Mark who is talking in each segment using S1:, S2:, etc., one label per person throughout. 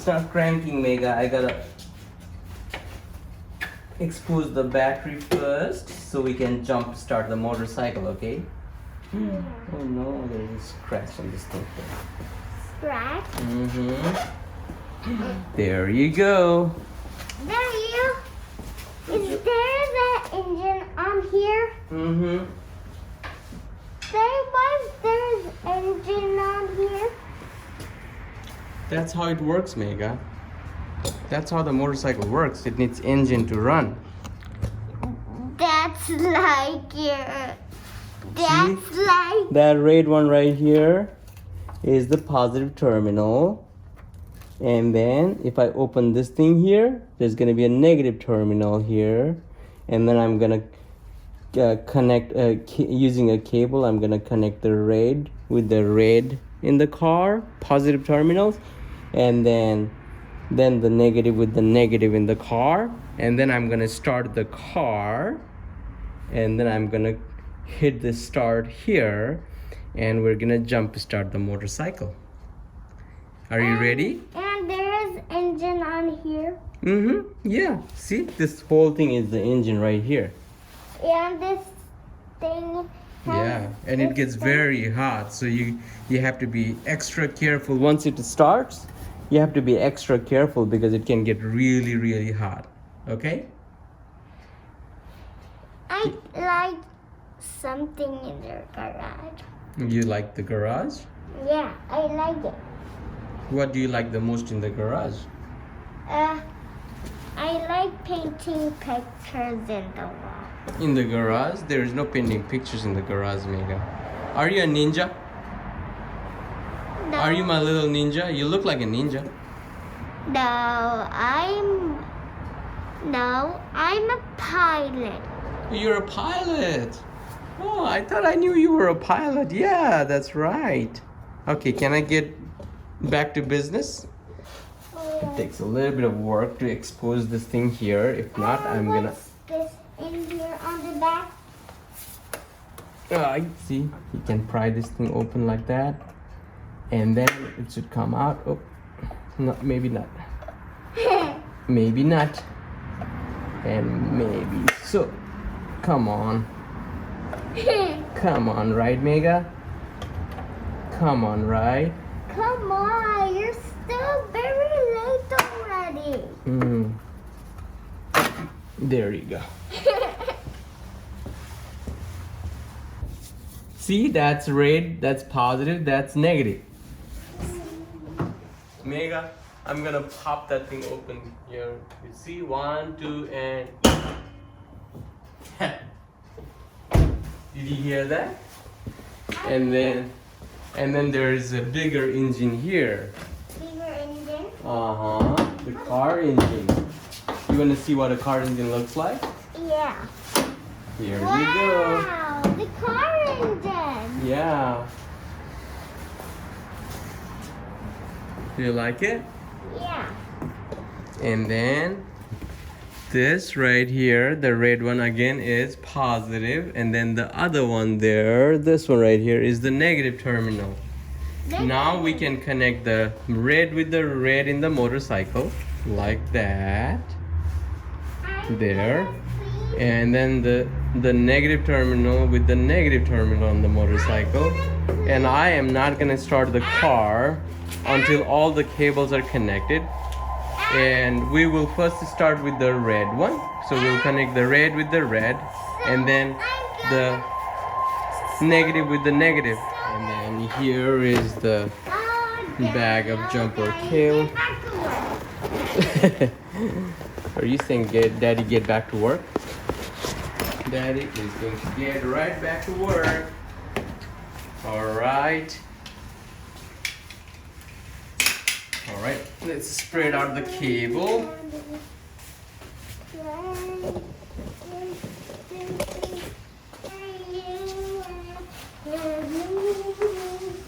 S1: start cranking, Mega. I gotta expose the battery first so we can jump start the motorcycle, okay? Oh no, there's a scratch on this thing.
S2: Scratch?
S1: There you go.
S2: There you. Is there the engine on here? There's engine on here.
S1: That's how it works, Mega. That's how the motorcycle works. It needs engine to run.
S2: That's like your. That's like.
S1: That red one right here is the positive terminal. And then if I open this thing here, there's going to be a negative terminal here. And then I'm going to connect, using a cable, I'm going to connect the red with the red in the car, positive terminals. And then the negative with the negative in the car. And then I'm going to start the car. And then I'm going to hit the start here. And we're going to jump start the motorcycle. Are you ready?
S2: And there is engine on here.
S1: Yeah. See, this whole thing is the engine right here.
S2: And this thing.
S1: Yeah, and it gets very hot, so you have to be extra careful. Once it starts, you have to be extra careful because it can get really, really hot. Okay?
S2: I like something in the garage.
S1: You like the garage?
S2: Yeah, I like it.
S1: What do you like the most in the garage?
S2: I like painting pictures in the wall.
S1: In the garage? There is no painting pictures in the garage, Mega. Are you a ninja?
S2: No.
S1: Are you my little ninja? You look like a ninja.
S2: No, I'm a pilot.
S1: You're a pilot. Oh, I thought I knew you were a pilot. Yeah, that's right. Okay, can I get back to business? It takes a little bit of work to expose this thing here. If not, I'm gonna.
S2: What's this in here on the back?
S1: I see. You can pry this thing open like that, and then it should come out. Oh, no, maybe not. Maybe not. And maybe so. Come on. Come on, right, Mega? Come on, right?
S2: Come on, you're still very late already.
S1: There you go. See, that's red, that's positive, that's negative. Mega, I'm gonna pop that thing open here. You see, 1, 2, and did you hear that? And then there's a bigger engine here.
S2: Bigger engine?
S1: The car engine. You wanna see what a car engine looks like?
S2: Yeah.
S1: Here you go.
S2: Wow, the car engine.
S1: Yeah. Do you like it?
S2: Yeah.
S1: And then this right here, the red one again is positive, and then the other one there, this one right here is the negative terminal. Now we can connect the red with the red in the motorcycle like that. There. And then the negative terminal with the negative terminal on the motorcycle. And I am not gonna start the car until all the cables are connected. And we will first start with the red one. So we'll connect the red with the red, and then the negative with the negative. And then here is the bag of jumper cable. Are you saying Daddy get back to work? Daddy is going to get right back to work. Alright. Alright, let's spread out the cable.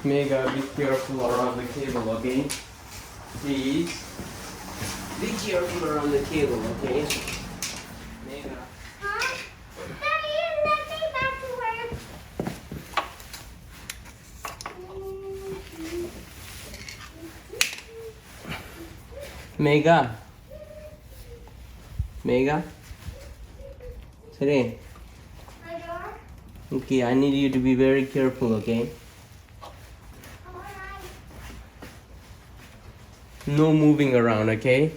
S1: Mega, be careful around the cable, okay? Please. Be careful around the cable, okay? Mega.
S2: Huh? Daddy, let me back to work.
S1: Mega. Mega. Today.
S2: My door?
S1: Okay, I need you to be very careful, okay?
S2: Alright.
S1: No moving around, okay?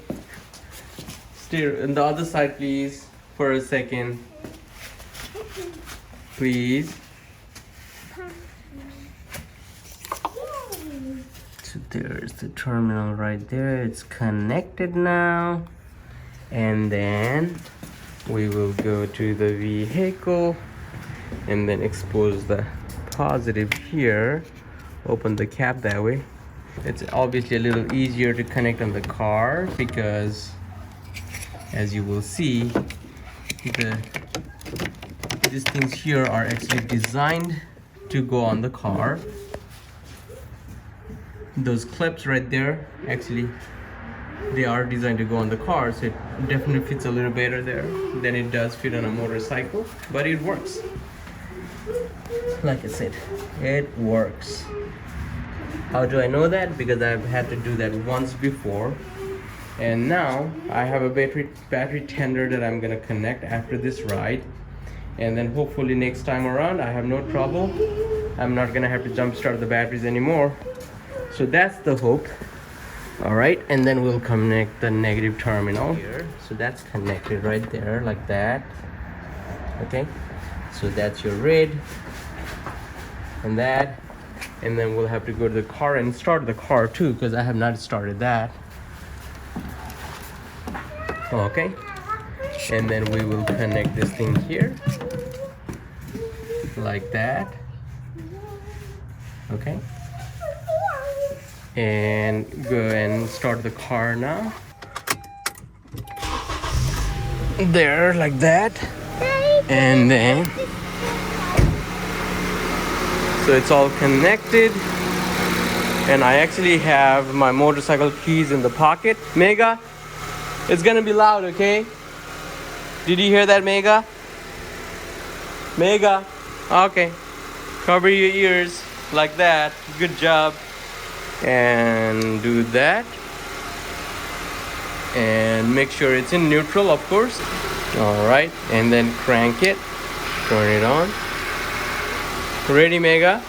S1: Stay on the other side, please, for a second. Please. So there's the terminal right there. It's connected now. And then we will go to the vehicle and then expose the positive here. Open the cap that way. It's obviously a little easier to connect on the car because, as you will see, these things here are actually designed to go on the car. Those clips right there, actually, they are designed to go on the car, so it definitely fits a little better there than it does fit on a motorcycle, but it works. Like I said, it works. How do I know that? Because I've had to do that once before, and now I have a battery tender that I'm gonna connect after this ride, and then hopefully next time around I have no trouble. I'm not gonna have to jump start the batteries anymore. So that's the hope. All right, and then we'll connect the negative terminal here. So that's connected right there like that. Okay, so that's your red and that, and then we'll have to go to the car and start the car too, because I have not started that. Okay, and then we will connect this thing here like that. Okay, and go and start the car now. There, like that. And then, so it's all connected, and I actually have my motorcycle keys in the pocket. Mega, it's gonna be loud, okay? Did you hear that, Mega? Mega, okay. Cover your ears like that. Good job. And do that, and make sure it's in neutral, of course. All right, and then crank it, turn it on. Ready, Mega?